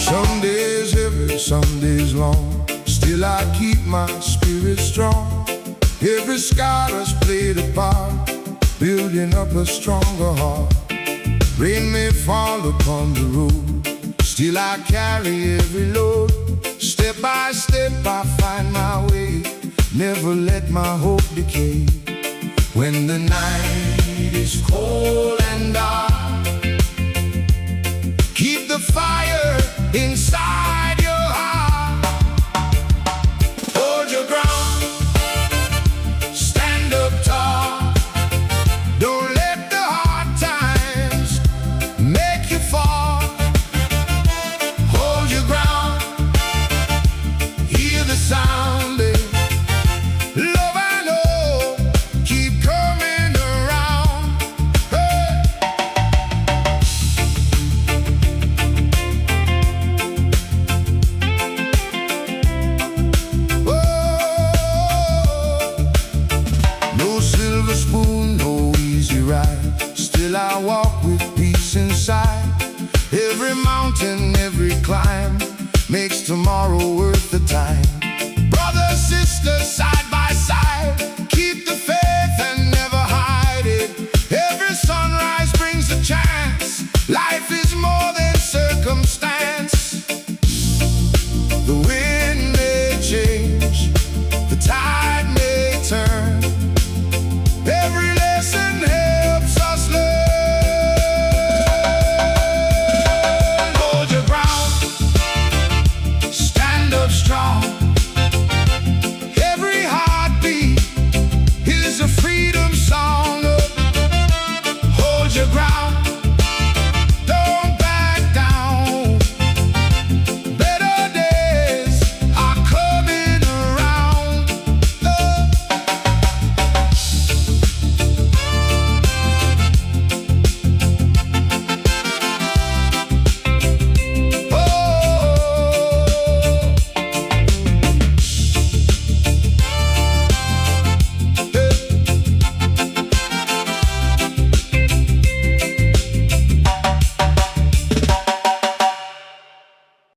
Some days heavy, some days long, still I keep my spirit strong. Every scar has played a part, building up a stronger heart. Rain may fall upon the road, still I carry every load. Step by step I find my way, never let my hope decay. When the night is cold and dark, keep the fire inside your heart. Hold your ground, stand up tall. Don't let the hard times make you fall. Hold your ground, hear the sound, love and hope keep coming around. Hey. No silver spoon, no easy ride, still I walk with peace inside. Every mountain, every climb makes tomorrow worth the time. Brother, sister, side